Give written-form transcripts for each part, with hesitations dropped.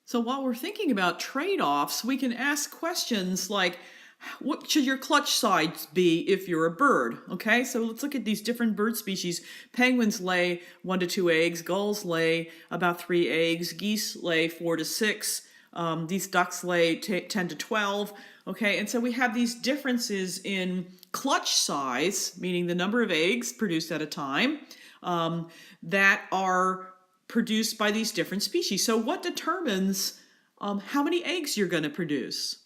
So while we're thinking about trade-offs, we can ask questions like, what should your clutch size be if you're a bird? Okay, so let's look at these different bird species. Penguins lay 1 to 2 eggs, gulls lay about 3 eggs, geese lay 4 to 6, these ducks lay 10 to 12. Okay, and so we have these differences in clutch size, meaning the number of eggs produced at a time, that are produced by these different species. So what determines how many eggs you're going to produce?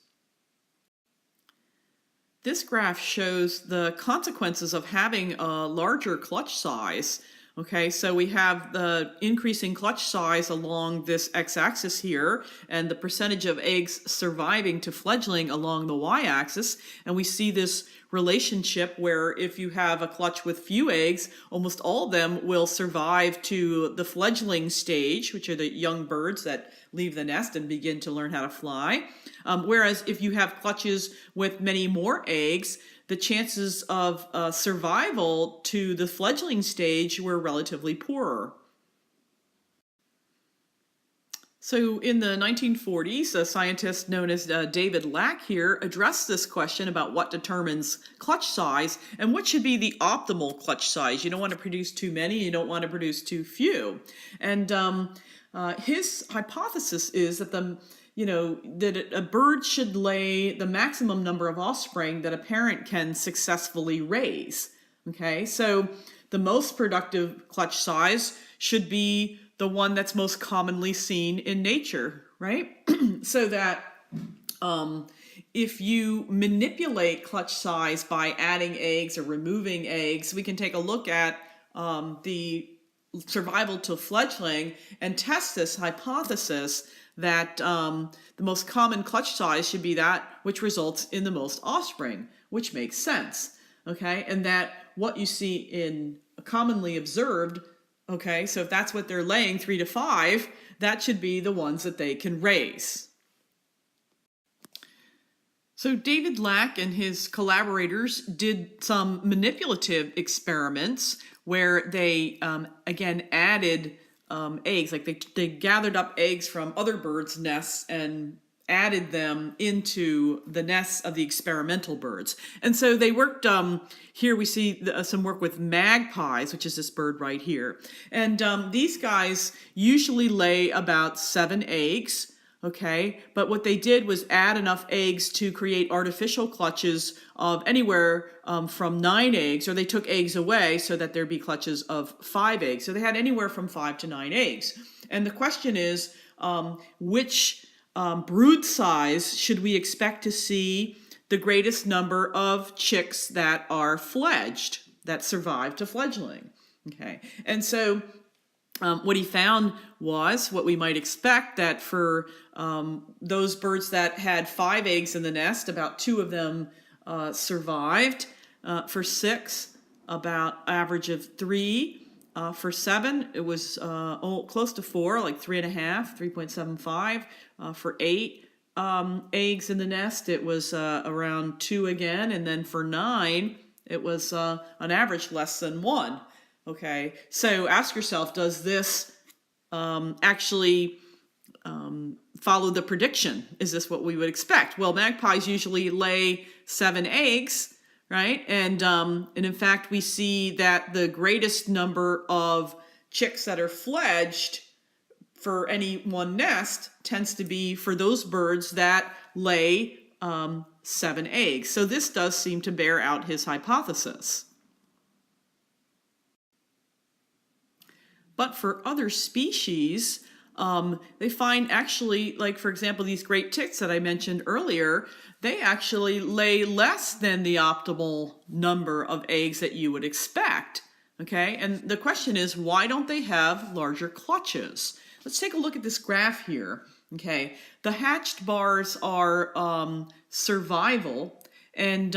This graph shows the consequences of having a larger clutch size. Okay, so we have the increasing clutch size along this x-axis here, and the percentage of eggs surviving to fledgling along the y-axis, and we see this relationship where if you have a clutch with few eggs, almost all of them will survive to the fledgling stage, which are the young birds that leave the nest and begin to learn how to fly. Whereas if you have clutches with many more eggs, the chances of survival to the fledgling stage were relatively poorer. So in the 1940s, a scientist known as David Lack here addressed this question about what determines clutch size and what should be the optimal clutch size. You don't want to produce too many, you don't want to produce too few. And his hypothesis is that that a bird should lay the maximum number of offspring that a parent can successfully raise. Okay, so the most productive clutch size should be the one that's most commonly seen in nature, right? So that if you manipulate clutch size by adding eggs or removing eggs, we can take a look at the survival to fledgling and test this hypothesis that the most common clutch size should be that which results in the most offspring, which makes sense, okay? And that what you see in commonly observed, okay, so if that's what they're laying, 3 to 5, that should be the ones that they can raise. So David Lack and his collaborators did some manipulative experiments where they, again, added eggs. Like they gathered up eggs from other birds' nests and added them into the nests of the experimental birds. And so they worked, here we see some work with magpies, which is this bird right here. And these guys usually lay about 7 eggs. Okay, but what they did was add enough eggs to create artificial clutches of anywhere from 9 eggs, or they took eggs away so that there'd be clutches of 5 eggs. So they had anywhere from 5 to 9 eggs. And the question is, which brood size should we expect to see the greatest number of chicks that are fledged, that survive to fledgling? Okay, and so what he found was what we might expect, that for those birds that had 5 eggs in the nest, about 2 of them survived. For 6, about average of 3. For 7, it was close to 4, like 3.5, 3.75. For 8 eggs in the nest, it was around 2 again. And then for 9, it was on average less than 1. Okay, so ask yourself, does this actually follow the prediction? Is this what we would expect? Well, magpies usually lay 7 eggs, right? And in fact, we see that the greatest number of chicks that are fledged for any one nest tends to be for those birds that lay 7 eggs. So this does seem to bear out his hypothesis. But for other species, they find actually, like for example, these great ticks that I mentioned earlier, they actually lay less than the optimal number of eggs that you would expect. Okay, and the question is, why don't they have larger clutches? Let's take a look at this graph here. Okay, the hatched bars are survival, and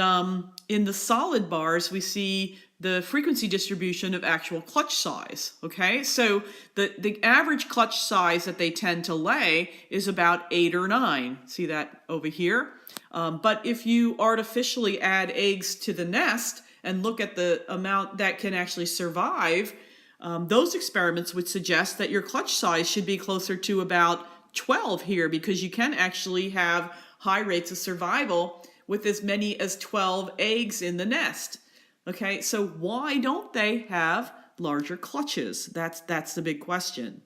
in the solid bars we see the frequency distribution of actual clutch size. Okay, so the average clutch size that they tend to lay is about 8 or 9. See that over here? But if you artificially add eggs to the nest and look at the amount that can actually survive, those experiments would suggest that your clutch size should be closer to about 12 here, because you can actually have high rates of survival with as many as 12 eggs in the nest. Okay, so why don't they have larger clutches? That's the big question.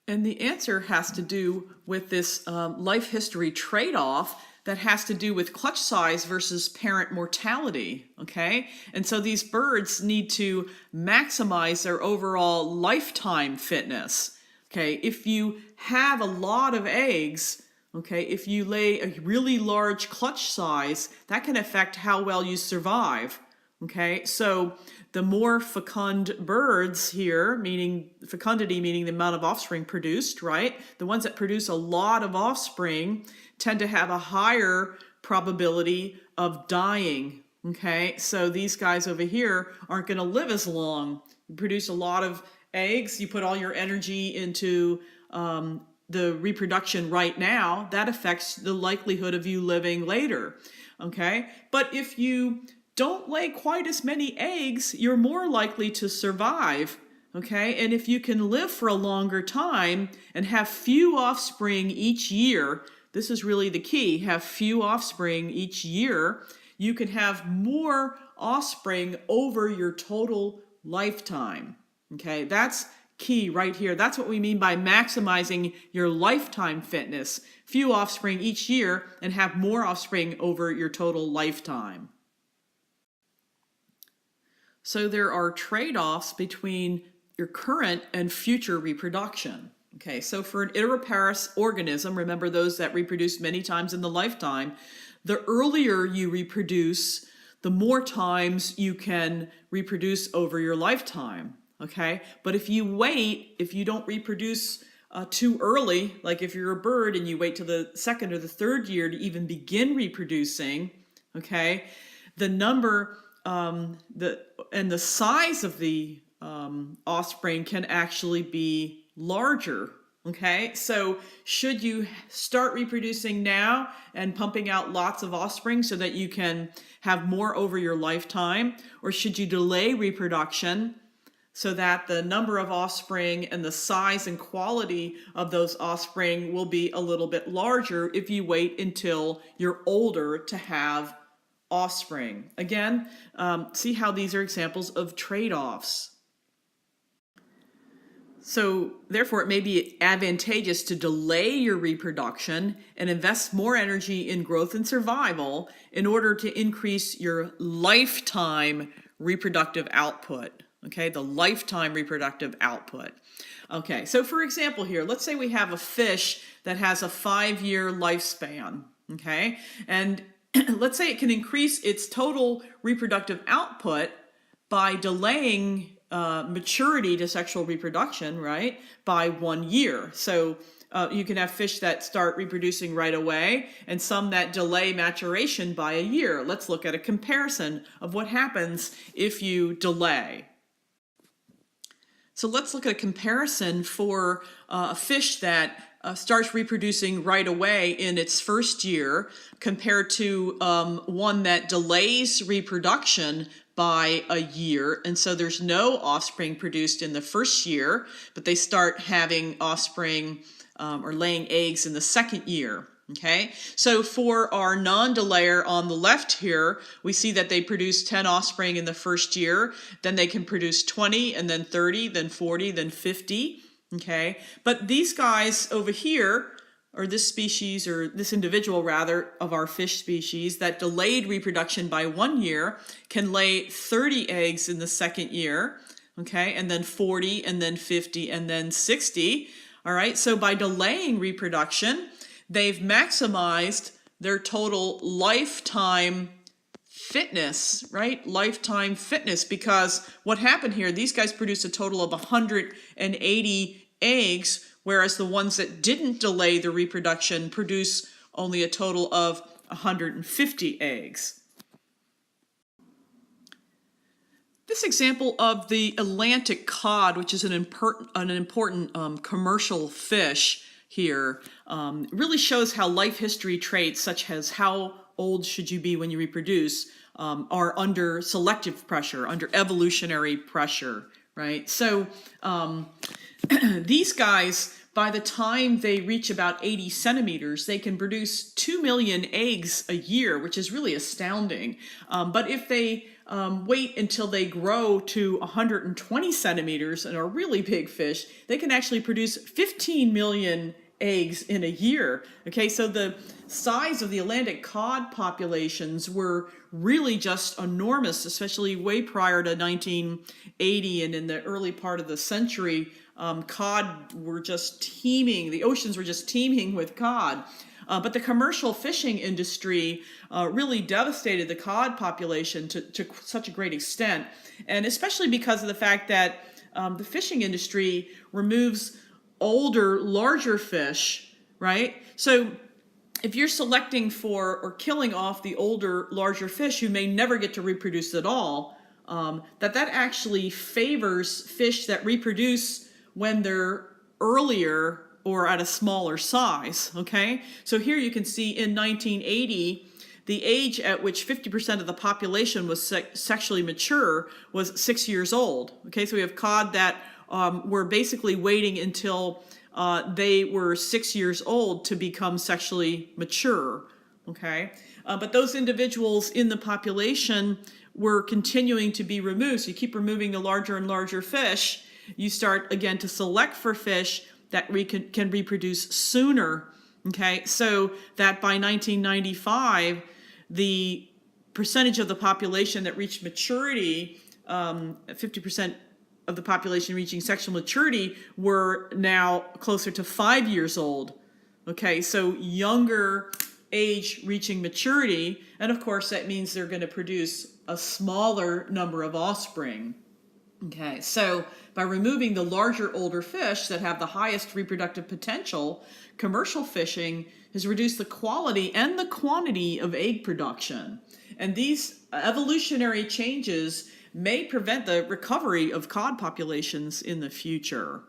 And the answer has to do with this life history trade-off that has to do with clutch size versus parent mortality, okay? And so these birds need to maximize their overall lifetime fitness, okay? If you have a lot of eggs, okay, if you lay a really large clutch size, that can affect how well you survive, okay? So the more fecund birds here, meaning fecundity, meaning the amount of offspring produced, right? The ones that produce a lot of offspring tend to have a higher probability of dying, okay? So these guys over here aren't going to live as long. You produce a lot of eggs, you put all your energy into the reproduction right now, that affects the likelihood of you living later, okay? But if you don't lay quite as many eggs, you're more likely to survive, okay? And if you can live for a longer time and have few offspring each year, this is really the key, have few offspring each year, you can have more offspring over your total lifetime, okay? That's key right here. That's what we mean by maximizing your lifetime fitness. Few offspring each year and have more offspring over your total lifetime. So there are trade-offs between your current and future reproduction. Okay, so for an iteroparous organism, remember those that reproduce many times in the lifetime, the earlier you reproduce, the more times you can reproduce over your lifetime. Okay, but if you wait, if you don't reproduce too early, like if you're a bird and you wait till the second or the third year to even begin reproducing, okay, the number and the size of the offspring can actually be larger. Okay, so should you start reproducing now and pumping out lots of offspring so that you can have more over your lifetime, or should you delay reproduction so that the number of offspring and the size and quality of those offspring will be a little bit larger if you wait until you're older to have offspring? Again, see how these are examples of trade-offs. So therefore, it may be advantageous to delay your reproduction and invest more energy in growth and survival in order to increase your lifetime reproductive output. Okay, the lifetime reproductive output. Okay, so for example here, let's say we have a fish that has a 5-year lifespan. Okay, and let's say it can increase its total reproductive output by delaying maturity to sexual reproduction, right, by 1 year. So you can have fish that start reproducing right away and some that delay maturation by a year. Let's look at a comparison of what happens if you delay. So let's look at a comparison for a fish that starts reproducing right away in its first year compared to one that delays reproduction by a year. And so there's no offspring produced in the first year, but they start having offspring or laying eggs in the second year. Okay, so for our non-delayer on the left here, we see that they produce 10 offspring in the first year, then they can produce 20, and then 30, then 40, then 50. Okay, but these guys over here, or this species, or this individual rather, of our fish species that delayed reproduction by 1 year can lay 30 eggs in the second year, okay, and then 40, and then 50, and then 60. All right, so by delaying reproduction, they've maximized their total lifetime fitness, right? Lifetime fitness, because what happened here, these guys produced a total of 180 eggs, whereas the ones that didn't delay the reproduction produce only a total of 150 eggs. This example of the Atlantic cod, which is an important commercial fish here, really shows how life history traits such as how old should you be when you reproduce are under selective pressure, under evolutionary pressure, right? So these guys, by the time they reach about 80 centimeters, they can produce 2 million eggs a year, which is really astounding. But if they wait until they grow to 120 centimeters and are really big fish, they can actually produce 15 million eggs in a year. Okay, so the size of the Atlantic cod populations were really just enormous, especially way prior to 1980 and in the early part of the century. Cod were just teeming, the oceans were just teeming with cod. But the commercial fishing industry really devastated the cod population to such a great extent, and especially because of the fact that the fishing industry removes older, larger fish, right? So if you're selecting for or killing off the older, larger fish who may never get to reproduce at all, that actually favors fish that reproduce when they're earlier or at a smaller size, okay? So here you can see in 1980, the age at which 50% of the population was sexually mature was 6 years old, okay? So we have cod that were basically waiting until they were 6 years old to become sexually mature, okay? But those individuals in the population were continuing to be removed. So you keep removing the larger and larger fish, you start again to select for fish that can reproduce sooner, okay? So that by 1995, the percentage of the population that reached maturity, 50% of the population reaching sexual maturity were now closer to 5 years old. Okay, so younger age reaching maturity, and of course that means they're going to produce a smaller number of offspring. Okay, so by removing the larger, older fish that have the highest reproductive potential, commercial fishing has reduced the quality and the quantity of egg production. And these evolutionary changes may prevent the recovery of cod populations in the future.